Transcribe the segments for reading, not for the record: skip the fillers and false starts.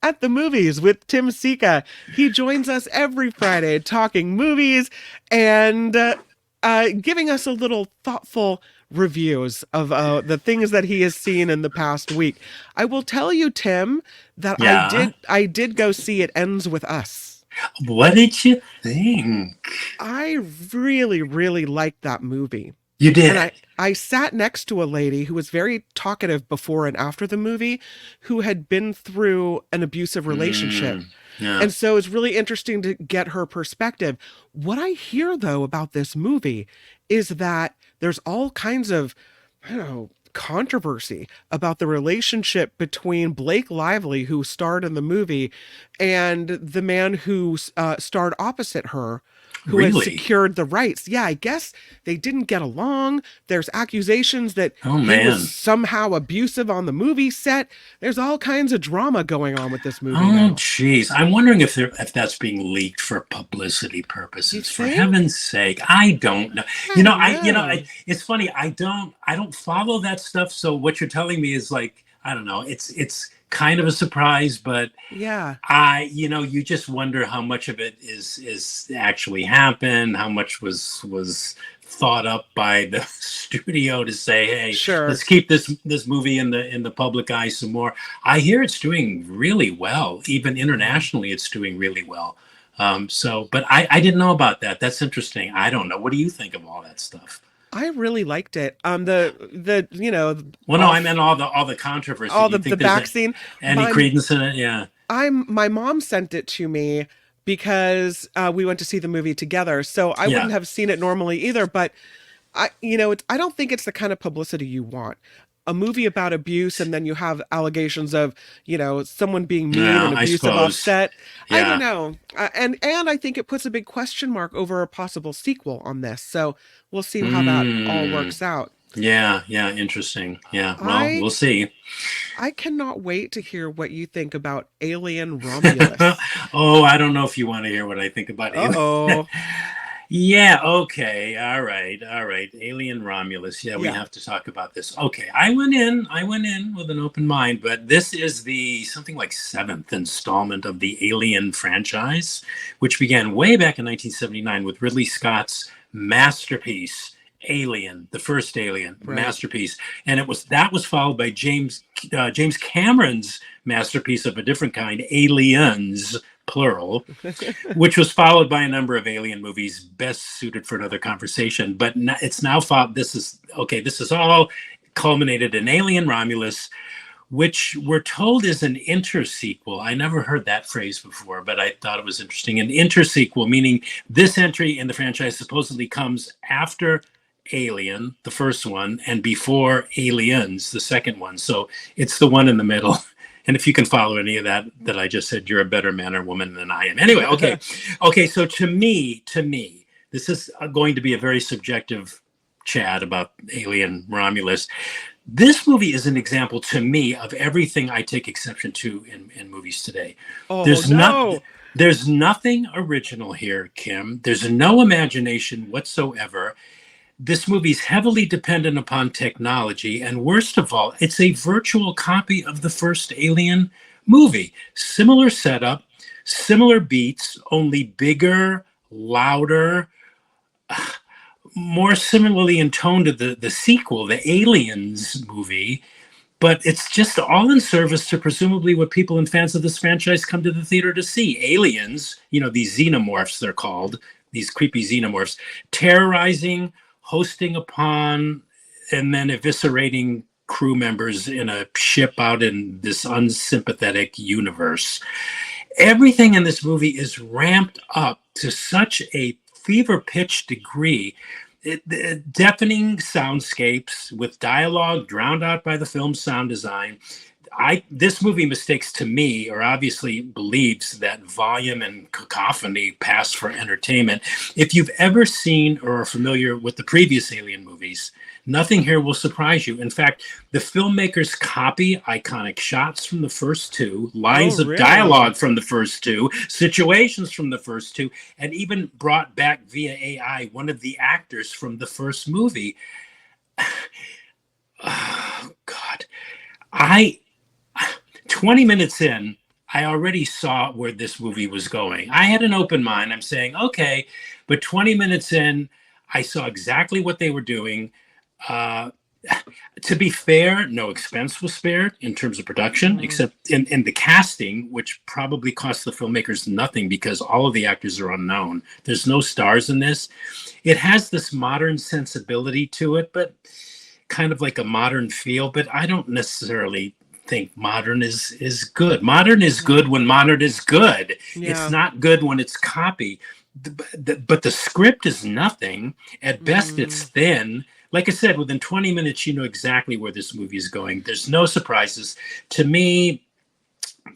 at the Movies with Tim Sika. He joins us every Friday talking movies and giving us a little thoughtful reviews of the things that he has seen in the past week. I will tell you, Tim, that Yeah. I did go see It Ends with Us. What did you think? I really, really liked that movie. You And did. I sat next to a lady who was very talkative before and after the movie, who had been through an abusive relationship. Yeah. And so it's really interesting to get her perspective. What I hear, though, about this movie is that there's all kinds of, I don't know, controversy about the relationship between Blake Lively, who starred in the movie, and the man who starred opposite her, who had Really? secured the rights. Yeah, I guess they didn't get along. There's accusations that Oh he was man. somehow abusive on the movie set. There's all kinds of drama going on with this movie Oh now. geez. I'm wondering if that's being leaked for publicity You purposes. For think? heaven's sake, I don't know. I don't know. It's funny. I don't follow that stuff. So what you're telling me is like I don't know. It's kind of a surprise, but Yeah. you just wonder how much of it is actually happened, how much was thought up by the studio to say, hey, Sure. let's keep this movie in the public eye some more. I hear it's doing really well, even Yeah. internationally, it's doing really well. But I didn't know about that. That's interesting. I don't know. What do you think of all that stuff? I really liked it. The Well, no, all I meant all the controversy. all Do you the think there's back scene. any My credence in it? Yeah. my mom sent it to me because we went to see the movie together. So I Yeah. wouldn't have seen it normally either, but I don't think it's the kind of publicity you want. A movie about abuse and then you have allegations of, someone being mean Yeah, and I abusive suppose. offset. I don't Yeah. know. And I think it puts a big question mark over a possible sequel on this. So we'll see how that all Mm. works out. Yeah, yeah, interesting. Yeah, well, I we'll see. I cannot wait to hear what you think about Alien Romulus. Oh, I don't know if you want to hear what I think about Alien. Uh-oh. Yeah, okay. All right. All right. Alien Romulus. Yeah, we Yeah. have to talk about this. Okay. I went in with an open mind, but this is the something like seventh installment of the Alien franchise, which began way back in 1979 with Ridley Scott's masterpiece Alien, the first Alien Right. masterpiece, and that was followed by James Cameron's masterpiece of a different kind, Aliens, plural, which was followed by a number of Alien movies best suited for another conversation. But it's now thought this is okay. This is all culminated in Alien Romulus, which we're told is an intersequel. I never heard that phrase before, but I thought it was interesting. An intersequel, meaning this entry in the franchise supposedly comes after Alien, the first one, and before Aliens, the second one. So it's the one in the middle. And if you can follow any of that I just said, you're a better man or woman than I am. Anyway, okay, okay. So to me, this is going to be a very subjective chat about Alien Romulus. This movie is an example to me of everything I take exception to in movies today. Oh There's not no. there's nothing original here, Kim. There's no imagination whatsoever. This movie's heavily dependent upon technology, and worst of all, it's a virtual copy of the first Alien movie. Similar setup, similar beats, only bigger, louder, more similarly in tone to the sequel, the Aliens movie, but it's just all in service to presumably what people and fans of this franchise come to the theater to see. Aliens, these xenomorphs, they're called, these creepy xenomorphs, terrorizing, hosting upon, and then eviscerating crew members in a ship out in this unsympathetic universe. Everything in this movie is ramped up to such a fever pitch degree. Deafening soundscapes with dialogue drowned out by the film's sound design. This movie mistakes to me, or obviously believes that volume and cacophony pass for entertainment. If you've ever seen or are familiar with the previous Alien movies, nothing here will surprise you. In fact, the filmmakers copy iconic shots from the first two, Oh lines of really? dialogue from the first two, situations from the first two, and even brought back via AI one of the actors from the first movie. Oh, God. I 20 minutes in, I already saw where this movie was going. I had an open mind. I'm saying, okay, but 20 minutes in, I saw exactly what they were doing. Uh, to be fair, no expense was spared in terms of production, except in the casting, which probably cost the filmmakers nothing because all of the actors are unknown. There's no stars in this. It has this modern sensibility to it, but kind of like a modern feel. But I don't necessarily think modern is good. Modern is good when modern is good. Yeah. It's not good when it's copy. But the script is nothing. At best, it's thin. Like I said, within 20 minutes, you know exactly where this movie is going. There's no surprises. To me,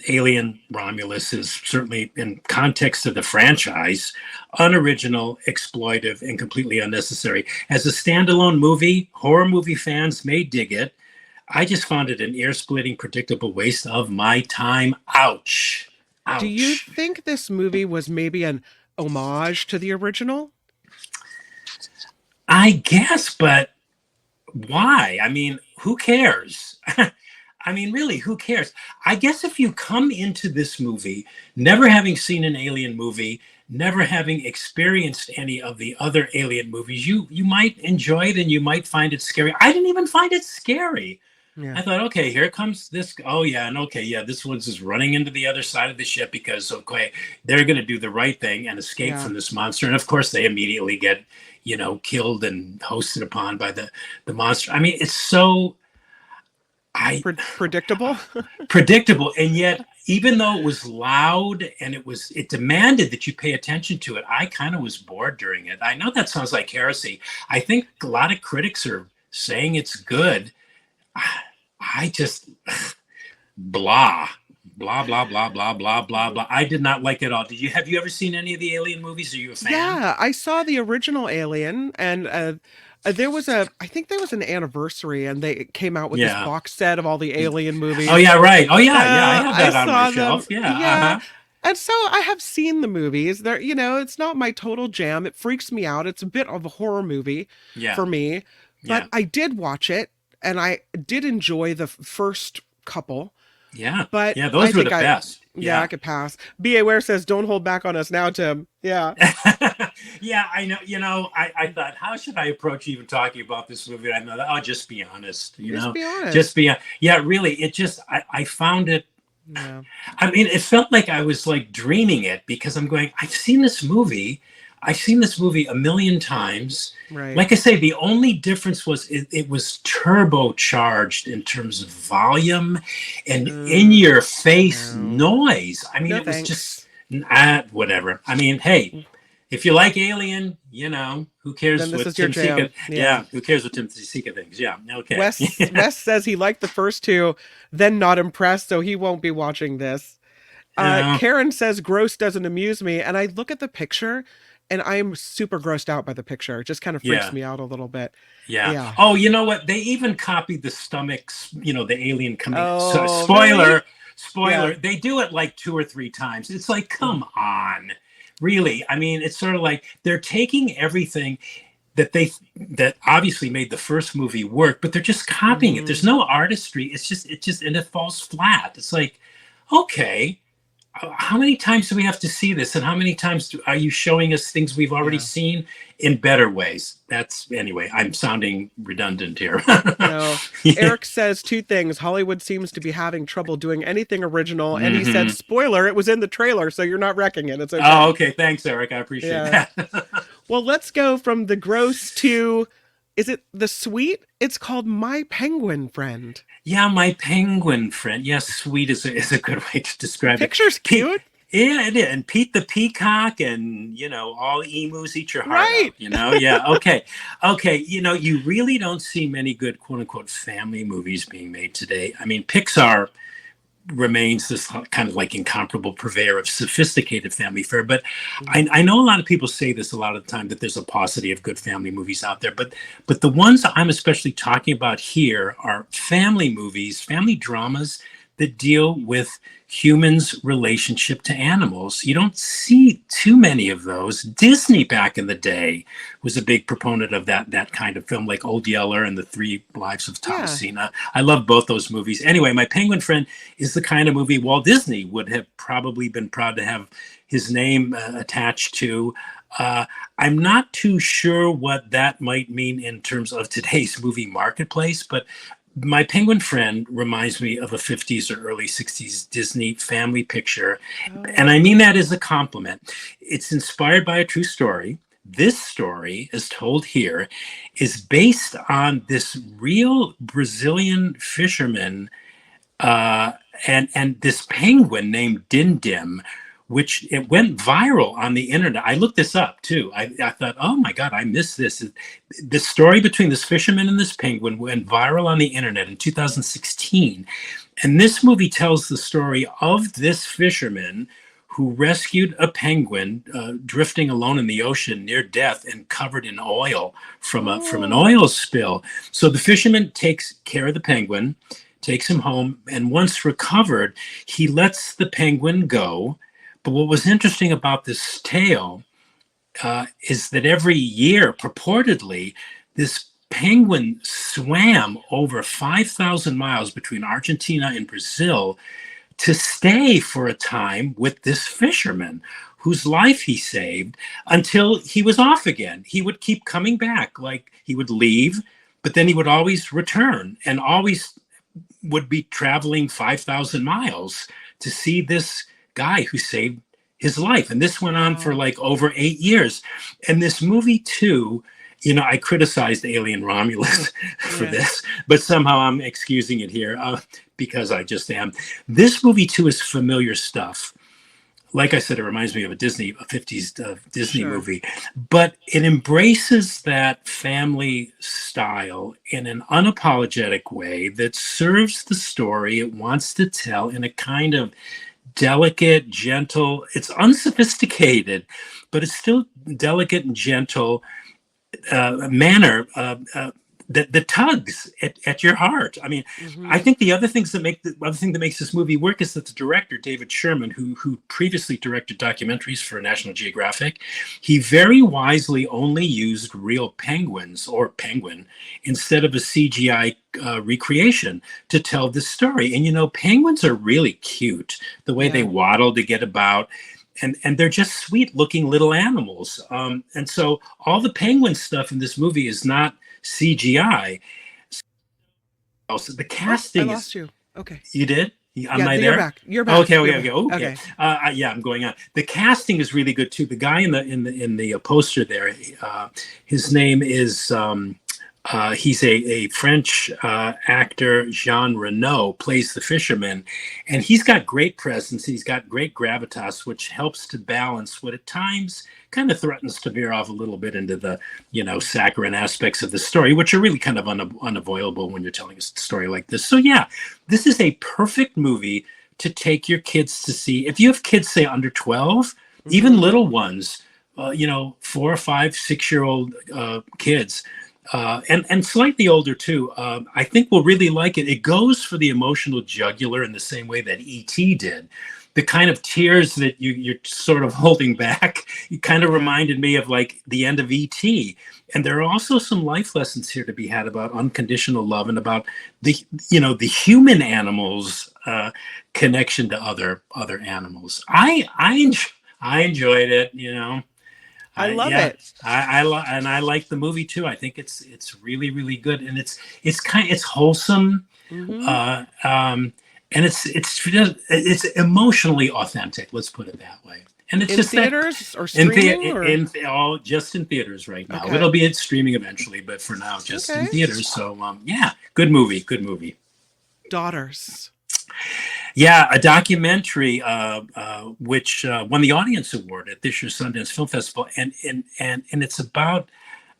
Alien Romulus is certainly, in context of the franchise, unoriginal, exploitive, and completely unnecessary. As a standalone movie, horror movie fans may dig it. I just found it an ear-splitting, predictable waste of my time. Ouch. Ouch. Do you think this movie was maybe an homage to the original? I guess, but why? I mean, who cares? I mean, really, who cares? I guess if you come into this movie never having seen an Alien movie, never having experienced any of the other Alien movies, you might enjoy it and you might find it scary. I didn't even find it scary. Yeah. I thought, okay, here comes this. Oh, yeah. And okay, yeah, this one's just running into the other side of the ship because, okay, they're going to do the right thing and escape from this monster. And of course, they immediately get, killed and hosted upon by the monster. I mean, it's so predictable. Predictable. And yet, even though it was loud and it demanded that you pay attention to it, I kind of was bored during it. I know that sounds like heresy. I think a lot of critics are saying it's good. I just blah blah blah blah blah blah blah blah. I did not like it all. Have you ever seen any of the Alien movies? Are you a fan? Yeah, I saw the original Alien, and I think there was an anniversary, and they came out with this box set of all the Alien movies. Oh yeah, right. Oh yeah, I have that on my shelf. Yeah. Uh-huh. And so I have seen the movies. They're, it's not my total jam. It freaks me out. It's a bit of a horror movie for me, but I did watch it. And I did enjoy the first couple. Yeah. But those were the best. Yeah, I could pass. B.A. Ware says, don't hold back on us now, Tim. Yeah. Yeah, I know. I thought, how should I approach even talking about this movie? I thought, oh, just be honest. Just be honest. Just be honest. Yeah, really. It just, I found it. Yeah. I mean, it felt like I was like dreaming it because I'm going, I've seen this movie a million times. Right. Like I say, the only difference was it was turbocharged in terms of volume and in-your-face noise. I mean, was just whatever. I mean, hey, if you like Alien, who cares what Tim Seika? Yeah, who cares what Tim Seika thinks? Yeah, okay. Wes says he liked the first two, then not impressed, so he won't be watching this. Karen says gross doesn't amuse me, and I look at the picture. And I'm super grossed out by the picture. It just kind of freaks me out a little bit. Yeah. Oh, you know what? They even copied the stomachs, the alien coming. So, really? Spoiler. They do it like 2 or 3 times. It's like, come on. Really? I mean, it's sort of like they're taking everything that obviously made the first movie work, but they're just copying it. There's no artistry. And it falls flat. It's like, okay. How many times do we have to see this? And how many times are you showing us things we've already seen in better ways? Anyway, I'm sounding redundant here. No. Eric says 2 things. Hollywood seems to be having trouble doing anything original. And he said, spoiler, it was in the trailer, so you're not wrecking it. It's okay. Oh, okay. Thanks, Eric. I appreciate that. Well, let's go from the gross to, is it the sweet? It's called My Penguin Friend. Yeah, My Penguin Friend. Yes, sweet is a good way to describe it. Picture's cute. Yeah, it is. And Pete the Peacock and, all emus eat your heart out, Yeah, okay. Okay, you really don't see many good, quote-unquote, family movies being made today. I mean, Pixar remains this kind of like incomparable purveyor of sophisticated family fare. But I know a lot of people say this a lot of the time, that there's a paucity of good family movies out there. But the ones I'm especially talking about here are family movies, family dramas that deal with humans' relationship to animals. You don't see too many of those. Disney back in the day was a big proponent of that kind of film, like Old Yeller and The Three Lives of Yeah. Thomasina. I love both those movies. Anyway, My Penguin Friend is the kind of movie Walt Disney would have probably been proud to have his name attached to. I'm not too sure what that might mean in terms of today's movie marketplace, but My Penguin Friend reminds me of a 50s or early 60s Disney family picture. And I Oh. mean that as a compliment. It's inspired by a true story. This story, as told here, is based on this real Brazilian fisherman and this penguin named Din Dim, which it went viral on the internet. I looked this up too. I thought, oh my God, I missed this. The story between this fisherman and this penguin went viral on the internet in 2016. And this movie tells the story of this fisherman who rescued a penguin drifting alone in the ocean near death and covered in oil from an Oh. oil spill. So the fisherman takes care of the penguin, takes him home, and once recovered, he lets the penguin go. But what was interesting about this tale is that every year, purportedly, this penguin swam over 5,000 miles between Argentina and Brazil to stay for a time with this fisherman whose life he saved until he was off again. He would keep coming back, like he would leave, but then he would always return and always would be traveling 5,000 miles to see this guy who saved his life. And this went on for Wow. like over 8 years. And this movie, too, you know, I criticized Alien Romulus for Yeah. this, but somehow I'm excusing it here because I just am. This movie, too, is familiar stuff. Like I said, it reminds me of a 50s Disney Sure. movie, but it embraces that family style in an unapologetic way that serves the story it wants to tell in a kind of delicate, gentle, it's unsophisticated, but it's still delicate and gentle manner that tugs at your heart. I mean, I Hmm. think the other thing that makes this movie work is that the director David Sherman, who previously directed documentaries for National Geographic, he very wisely only used real penguins or penguin instead of a CGI recreation to tell this story. And you know, penguins are really cute the way they Yeah. waddle to get about. And they're just sweet looking little animals. And so all the penguin stuff in this movie is not CGI. Also, the Oh, I casting is. lost you. Okay. You did? Am Yeah, I you're there? back. You're back. Okay, You're okay, okay, back. okay. Okay. Yeah, I'm going on. The casting is really good too. The guy in the poster there, his name is he's a French actor, Jean Reno, plays the fisherman, and he's got great presence. He's got great gravitas, which helps to balance what at times kind of threatens to veer off a little bit into the, you know, saccharine aspects of the story, which are really kind of unavoidable when you're telling a story like this. So yeah, this is a perfect movie to take your kids to see. If you have kids, say under 12, even Hmm. little ones, you know, 4 or 5, 6-year-old kids, and slightly older too, I think will really like it. It goes for the emotional jugular in the same way that E.T. did. The kind of tears that you're sort of holding back, it kind of Yeah. reminded me of like the end of E.T. And there are also some life lessons here to be had about unconditional love and about the, you know, the human animals connection to other animals. I enjoyed it, you know. I love Yeah, it. and I like the movie too. I think it's really really good, and it's wholesome, Hmm. uh, um, and it's emotionally authentic. Let's put it that way. And it's In just that theaters or streaming or all just in theaters right now. okay. It'll be in streaming eventually, but for now, just in Okay. theaters. So yeah, good movie, good movie. Daughters. Yeah, a documentary which won the Audience Award at this year's Sundance Film Festival, and it's about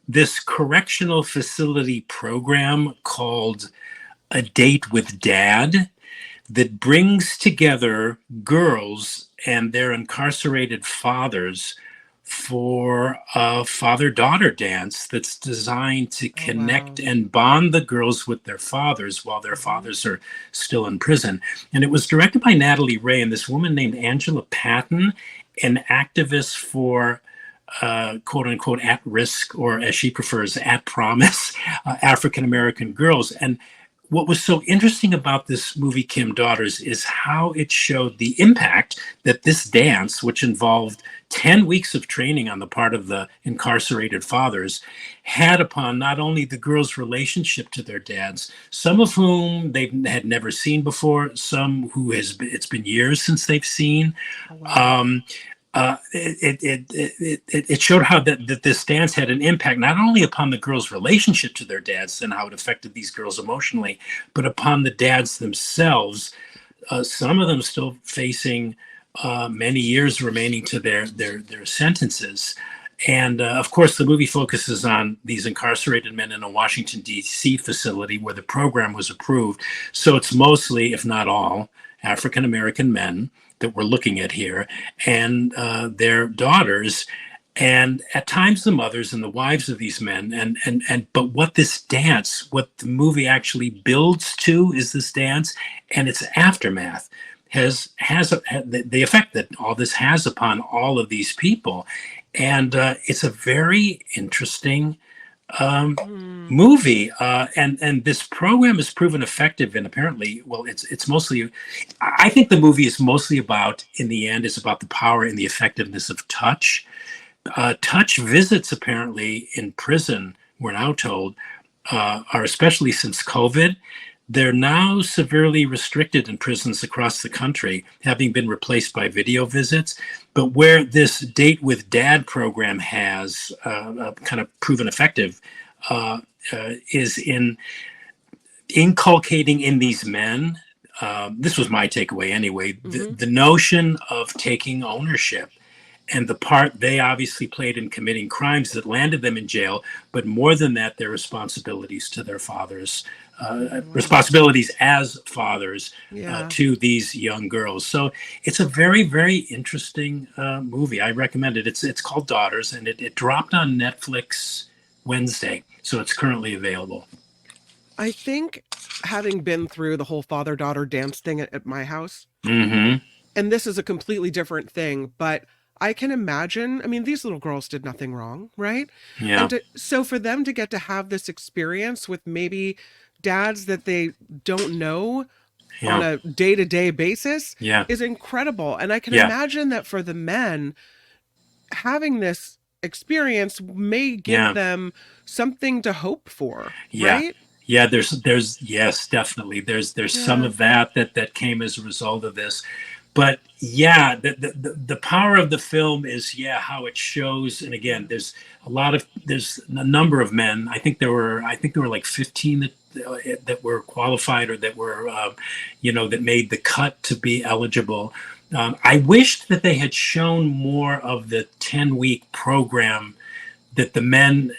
this correctional facility program called A Date with Dad that brings together girls and their incarcerated fathers for a father-daughter dance that's designed to Oh, connect wow. and bond the girls with their fathers while their Mhm. fathers are still in prison. And it was directed by Natalie Ray and this woman named Angela Patton, an activist for quote unquote at risk, or as she prefers, at promise, African American girls. And what was so interesting about this movie, Kim Daughters, is how it showed the impact that this dance, which involved 10 weeks of training on the part of the incarcerated fathers, had upon not only the girls' relationship to their dads, some of whom they had never seen before, some who it's been years since they've seen. Oh, wow. Um, it showed how that this dance had an impact not only upon the girls' relationship to their dads and how it affected these girls emotionally, but upon the dads themselves. Some of them still facing many years remaining to their sentences. And of course, the movie focuses on these incarcerated men in a Washington, D.C. facility where the program was approved. So it's mostly, if not all, African American men that we're looking at here and their daughters. And at times the mothers and the wives of these men, but what this dance, what the movie actually builds to is this dance and its aftermath the effect that all this has upon all of these people. And it's a very interesting um, Hmm. movie, and this program has proven effective. And apparently, well, it's mostly. I think the movie is mostly about, in the end, is about the power and the effectiveness of touch. Touch visits, apparently, in prison, we're now told, are especially since COVID. They're now severely restricted in prisons across the country, having been replaced by video visits. But where this Date with Dad program has kind of proven effective is in inculcating in these men. This was my takeaway anyway. Hmm. The notion of taking ownership and the part they obviously played in committing crimes that landed them in jail, but more than that, their responsibilities to their fathers, Wow. responsibilities as fathers Yeah. to these young girls. So it's a very, very interesting movie. I recommend it. It's called Daughters, and it dropped on Netflix Wednesday, so it's currently available. I think having been through the whole father-daughter dance thing at my house, Mm-hmm. and this is a completely different thing, but I can imagine, I mean, these little girls did nothing wrong, right? Yeah. And so for them to get to have this experience with maybe dads that they don't know on Yeah. a day-to-day basis Yeah. is incredible. And I can Yeah. imagine that for the men, having this experience may give Yeah. them something to hope for, Yeah. right? Yeah, there's yes, definitely. There's some Yeah. of that came as a result of this. But yeah, the power of the film is, yeah, how it shows. And again, Yeah. there's a number of men. I think there were like 15 that were qualified, or that were that made the cut to be eligible. I wished that they had shown more of the 10-week program that the men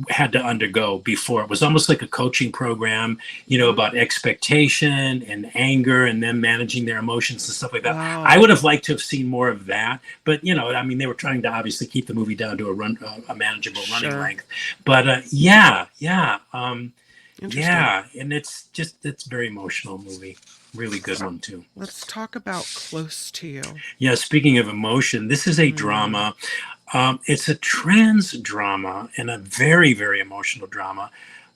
had to undergo before. It was almost like a coaching program, Mhm. about expectation and anger and them managing their emotions and stuff like that. I Wow. would have liked to have seen more of that, but I mean, they were trying to obviously keep the movie down to a manageable running Sure. length. But yeah, yeah, Interesting. yeah, and it's a very emotional movie. Really good one too. Let's talk about Close to You. Yeah, speaking of emotion, this is a Mm. drama. It's a trans drama and a very, very emotional drama,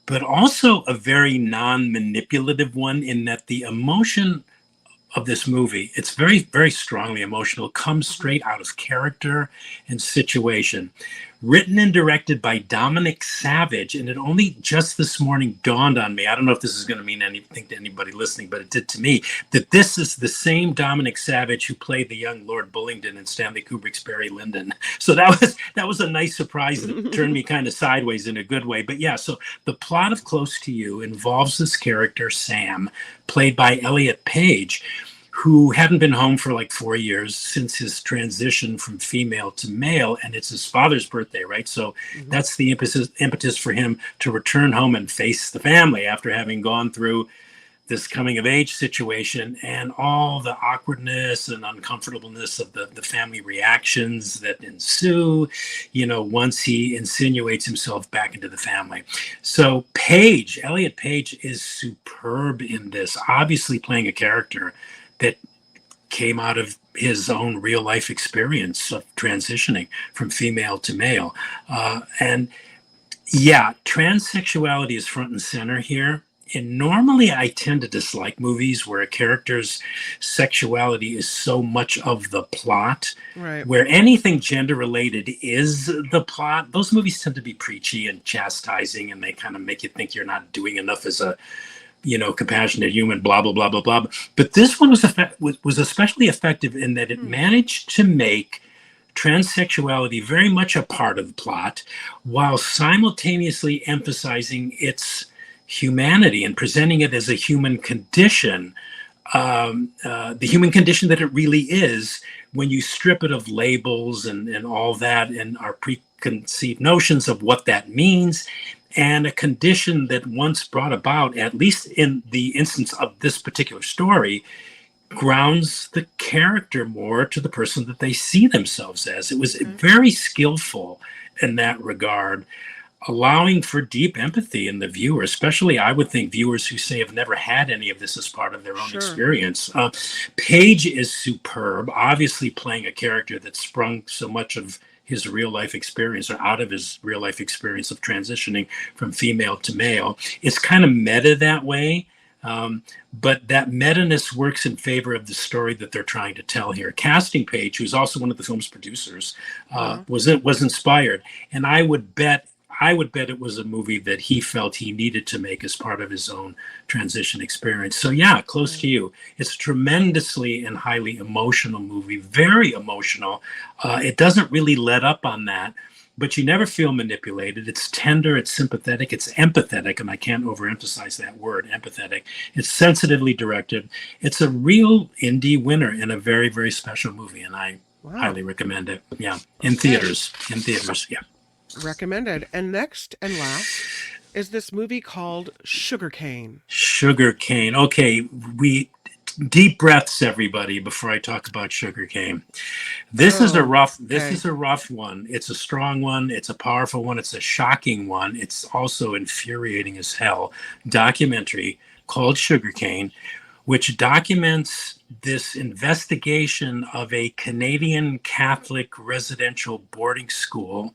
but also a very non manipulative one in that the emotion of this movie, it's very, very strongly emotional, comes Mhm. straight out of character and situation. Written and directed by Dominic Savage, and it only just this morning dawned on me. I don't know if this is going to mean anything to anybody listening, but it did to me, that this is the same Dominic Savage who played the young Lord Bullingdon in Stanley Kubrick's Barry Lyndon. So that was a nice surprise that turned me kind of sideways in a good way. But yeah, so the plot of Close to You involves this character Sam, played by Elliot Page, who hadn't been home for like 4 years since his transition from female to male, and it's his father's birthday, right? So Mhm. that's the impetus for him to return home and face the family after having gone through this coming of age situation and all the awkwardness and uncomfortableness of the family reactions that ensue, once he insinuates himself back into the family. So Elliot Page is superb in this, obviously playing a character that came out of his own real life experience of transitioning from female to male. And yeah, transsexuality is front and center here. And normally I tend to dislike movies where a character's sexuality is so much of the plot. Right. Where anything gender related is the plot. Those movies tend to be preachy and chastising, and they kind of make you think you're not doing enough as a compassionate human, blah, blah, blah, blah, blah. But this one was especially effective in that it managed to make transsexuality very much a part of the plot while simultaneously emphasizing its humanity and presenting it as a human condition, the human condition that it really is when you strip it of labels and all that and our preconceived notions of what that means, and a condition that once brought about, at least in the instance of this particular story, grounds the character more to the person that they see themselves as. It was very skillful in that regard, allowing for deep empathy in the viewer, especially I would think viewers who say have never had any of this as part of their own experience. Page is superb, obviously playing a character that sprung so much of his real life experience or out of his real life experience of transitioning from female to male. It's kind of meta that way. But that meta-ness works in favor of the story that they're trying to tell here. Casting Page, who's also one of the film's producers, was inspired. And I would bet it was a movie that he felt he needed to make as part of his own transition experience. So yeah, Close to You. It's a tremendously and highly emotional movie, very emotional. It doesn't really let up on that, but you never feel manipulated. It's tender, it's sympathetic, it's empathetic, and I can't overemphasize that word, empathetic. It's sensitively directed. It's a real indie winner in a very, very special movie, and I highly recommend it. Yeah, in theaters, yeah. Recommended. And next and last is this movie called Sugarcane. Sugarcane. Okay, deep breaths, everybody, before I talk about Sugarcane. This is a rough one. It's a strong one. It's a powerful one. It's a shocking one. It's also infuriating as hell. Documentary called Sugarcane, which documents this investigation of a Canadian Catholic residential boarding school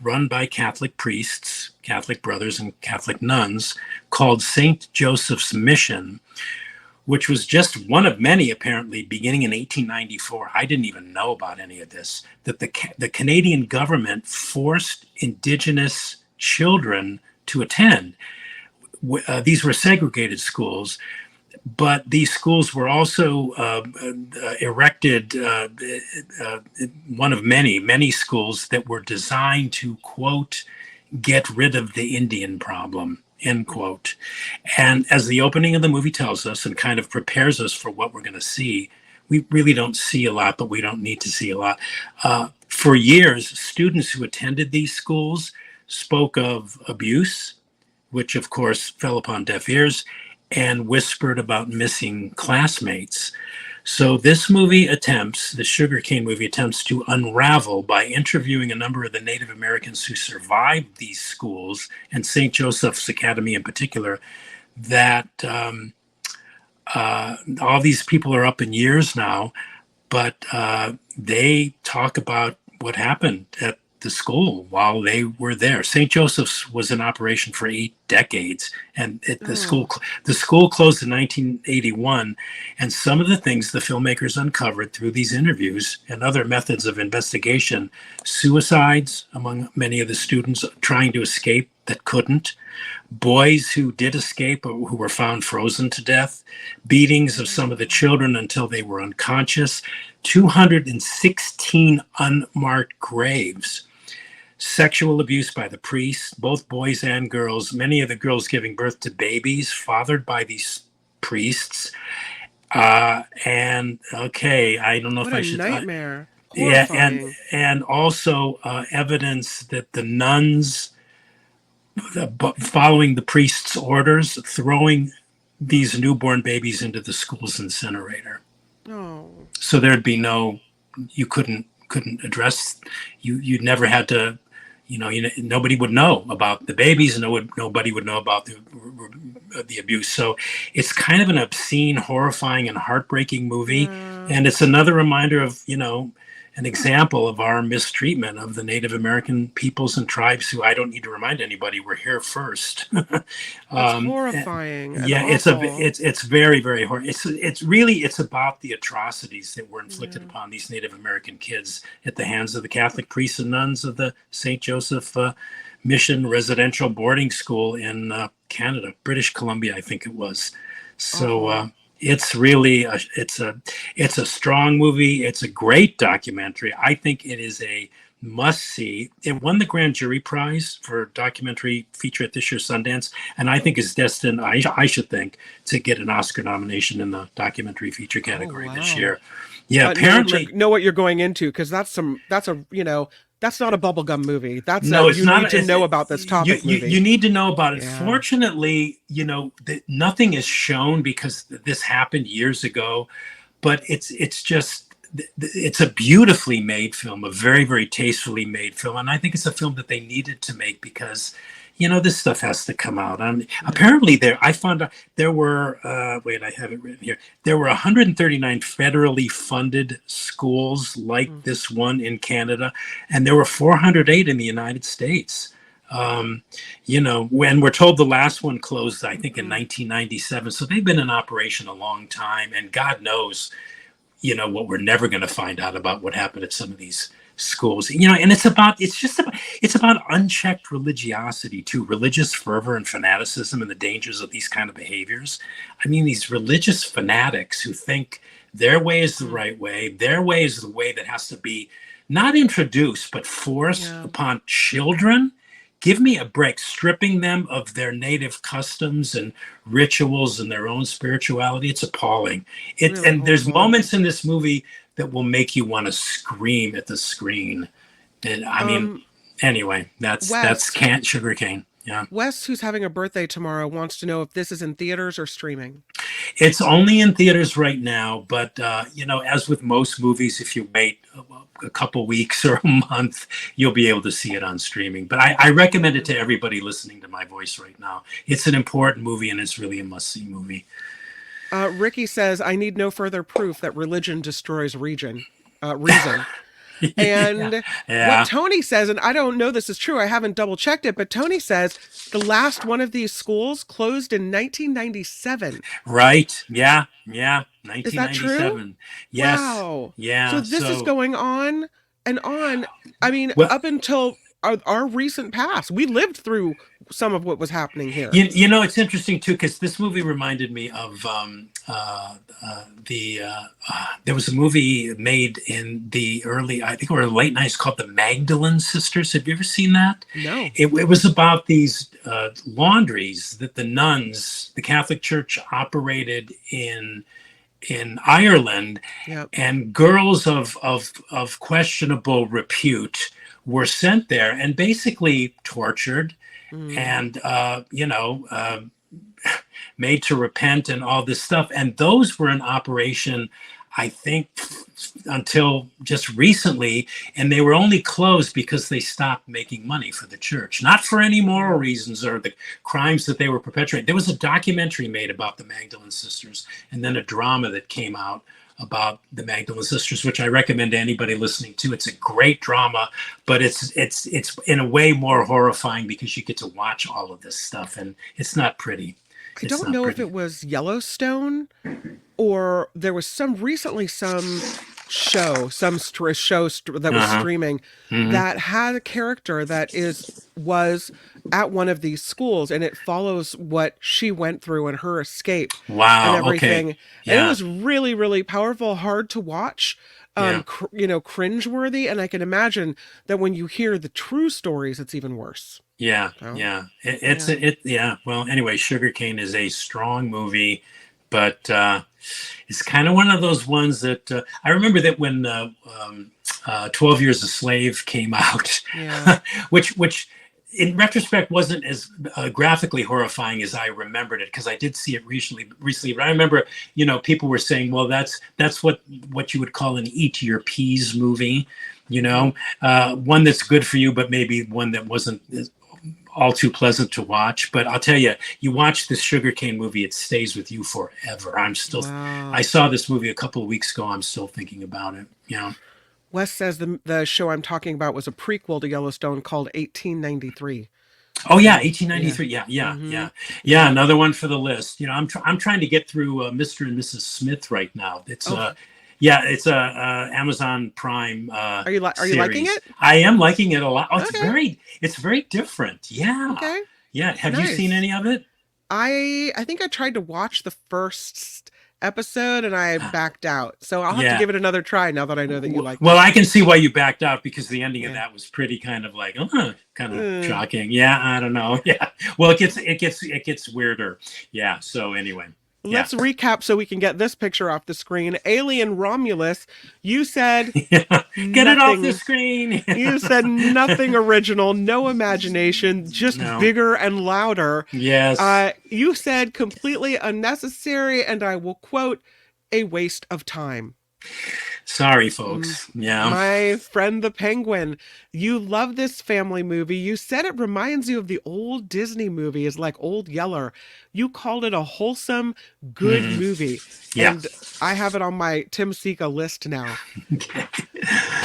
run by Catholic priests, Catholic brothers, and Catholic nuns called St. Joseph's Mission, which was just one of many, apparently, beginning in 1894. I didn't even know about any of this, that the Canadian government forced Indigenous children to attend. These were segregated schools, but these schools were also erected, one of many schools that were designed to, quote, get rid of the Indian problem, end quote. And as the opening of the movie tells us and kind of prepares us for what we're going to see, we really don't see a lot, but we don't need to see a lot. For years, students who attended these schools spoke of abuse, which of course fell upon deaf ears, and whispered about missing classmates. So this movie the Sugarcane movie attempts to unravel by interviewing a number of the Native Americans who survived these schools, and St. Joseph's Academy in particular, that all these people are up in years now, but they talk about what happened at the school while they were there. St. Joseph's was in operation for 8 decades, and the school closed in 1981. And some of the things the filmmakers uncovered through these interviews and other methods of investigation: suicides among many of the students trying to escape that couldn't, boys who did escape or who were found frozen to death, beatings of some of the children until they were unconscious, 216 unmarked graves, sexual abuse by the priests, both boys and girls, many of the girls giving birth to babies fathered by these priests. And okay, I don't know What if I a should. nightmare. Yeah, and also evidence that the nuns, following the priest's orders, throwing these newborn babies into the school's incinerator. Oh. So there'd be no, you couldn't address, you never had to, nobody would know about the babies, and nobody would know about the abuse. So it's kind of an obscene, horrifying, and heartbreaking movie, and it's another reminder of an example of our mistreatment of the Native American peoples and tribes, who I don't need to remind anybody were here first. That's horrifying. And Yeah, awful. it's very, very horrible. It's about the atrocities that were inflicted upon these Native American kids at the hands of the Catholic priests and nuns of the St. Joseph Mission Residential Boarding School in Canada, British Columbia, I think it was. So it's really it's a strong movie. It's a great documentary. I think it is a must see. It won the Grand Jury Prize for documentary feature at this year's Sundance, and I think is destined, I should think, to get an Oscar nomination in the documentary feature category this year. Yeah, apparently know what you're going into, because that's not a bubblegum movie. That's no, it's you not. Need to know about this topic. You need to know about it. Yeah. Fortunately, nothing is shown because this happened years ago, but it's a beautifully made film, a very, very tastefully made film, and I think it's a film that they needed to make because this stuff has to come out. Apparently, I found out there were I have it written here. There were 139 federally funded schools like this one in Canada, and there were 408 in the United States. When we're told the last one closed, I think in 1997, so they've been in operation a long time, and God knows, what we're never going to find out about what happened at some of these schools, and it's about unchecked religiosity too, religious fervor and fanaticism, and the dangers of these kind of behaviors. I mean, these religious fanatics who think their way is the right way, their way is the way that has to be not introduced but forced upon children. Give me a break. Stripping them of their native customs and rituals and their own spirituality. It's appalling. And there's moments in this movie that will make you want to scream at the screen. And I mean, anyway, that's Sugarcane. Yeah. Wes, who's having a birthday tomorrow, wants to know if this is in theaters or streaming. It's only in theaters right now, but as with most movies, if you wait a couple weeks or a month, you'll be able to see it on streaming. But I recommend it to everybody listening to my voice right now. It's an important movie, and it's really a must-see movie. Ricky says, I need no further proof that religion destroys reason. And what Tony says, and I don't know this is true, I haven't double checked it, but Tony says the last one of these schools closed in 1997. Right. Yeah. 1997. Is that true? Yes. Wow. Yeah. So this is going on and on. I mean, up until our recent past, we lived through some of what was happening here. It's interesting too, because this movie reminded me of there was a movie made in the early, I think, or late 90s called The Magdalene Sisters. Have you ever seen that? No. It was about these laundries that the nuns, the Catholic Church, operated in Ireland, and girls of questionable repute were sent there and basically tortured and made to repent and all this stuff. And those were in operation, I think, until just recently, and they were only closed because they stopped making money for the church, not for any moral reasons or the crimes that they were perpetrating. There was a documentary made about the Magdalene Sisters, and then a drama that came out about the Magdalene Sisters, which I recommend to anybody listening to. It's a great drama, but it's in a way more horrifying because you get to watch all of this stuff, and it's not pretty. I don't know if it was Yellowstone or there was some show that was streaming that had a character that was at one of these schools, and it follows what she went through and her escape. Wow. And everything. Okay. Yeah. And it was really, really powerful, hard to watch, cringeworthy. And I can imagine that when you hear the true stories, it's even worse. Yeah. Well, anyway, Sugarcane is a strong movie, but it's kind of one of those ones that I remember that when 12 Years a Slave came out, which in retrospect wasn't as graphically horrifying as I remembered it, because I did see it recently. But I remember, people were saying, well, that's what you would call an eat your peas movie, one that's good for you, but maybe one that wasn't all too pleasant to watch. But I'll tell you, you watch this Sugarcane movie, it stays with you forever. Wow. I saw this movie a couple of weeks ago. I'm still thinking about it. Yeah. Wes says the show I'm talking about was a prequel to Yellowstone called 1893. Oh yeah, So, yeah. 1893. Yeah, Hmm. yeah. Another one for the list. I'm trying to get through Mr. and Mrs. Smith right now. Oh, It's a Amazon Prime are you liking series. it? I am liking it a lot. Oh, Okay. it's very different. Yeah, Okay. yeah. Have you seen Nice. any of it? I think I tried to watch the first episode and I backed out. So I'll have to Yeah. give it another try now that I know that you liked Well, it. I can see why you backed out, because the ending of Yeah. that was pretty kind of like, kind of Uh, shocking. Yeah, I don't know. Yeah. Well, it gets weirder. Yeah. So anyway, yeah. let's recap so we can get this picture off the screen. Alien Romulus, you said Yeah. Get it off the nothing. screen. You said nothing original, no imagination, just No. bigger and louder. Yes. You said completely unnecessary, and I will quote, a waste of time. Sorry, Mm, folks. Yeah. My friend the Penguin, you love this family movie. You said it reminds you of the old Disney movies like Old Yeller. You called it a wholesome, good Mhm. movie. Yeah. And I have it on my Tim Sika list now.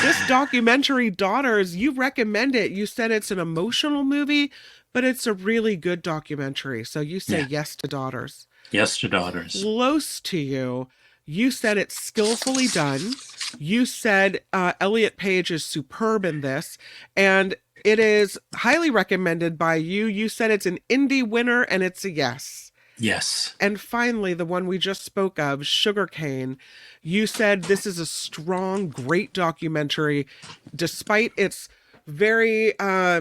This documentary, Daughters, you recommend it. You said it's an emotional movie, but it's a really good documentary. So you say Yeah. yes to Daughters. Yes to Daughters. Close to you, you said it's skillfully done. You said Elliot Page is superb in this, and it is highly recommended by you. You said it's an indie winner, and it's a yes. Yes. And finally, the one we just spoke of, Sugarcane, you said this is a strong, great documentary. Despite its very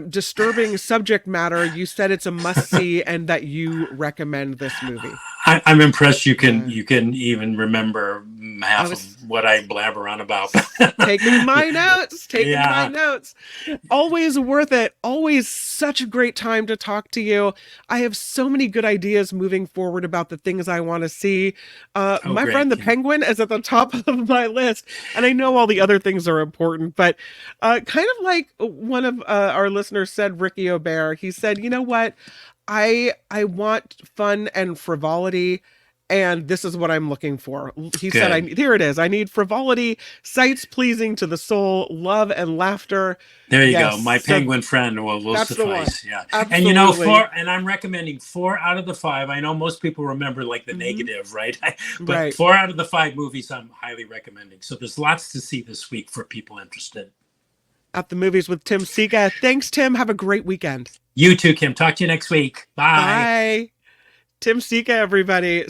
disturbing subject matter, you said it's a must-see and that you recommend this movie. I'm impressed you can Yeah. you can even remember half was- of what I blabber on about. Taking my notes, taking my Yeah. notes. Always worth it. Always such a great time to talk to you. I have so many good ideas moving forward about the things I want to see. My great, friend the Kim. Penguin is at the top of my list, and I know all the other things are important, but kind of like one of our listeners said, Ricky Aubert, he said, you know what? I want fun and frivolity, and this is what I'm looking for. He said, Good. here it is. I need frivolity, sights pleasing to the soul, love and laughter. There you Yes, go. My so penguin friend will that's the one. suffice. Yeah. Absolutely. And I'm recommending 4 out of the 5. I know most people remember like the Mhm. negative, right? But Right. 4 out of the 5 movies I'm highly recommending. So there's lots to see this week for people interested. At the movies with Tim Sika. Thanks, Tim. Have a great weekend. You too, Kim. Talk to you next week. Bye. Bye. Tim Sika, everybody.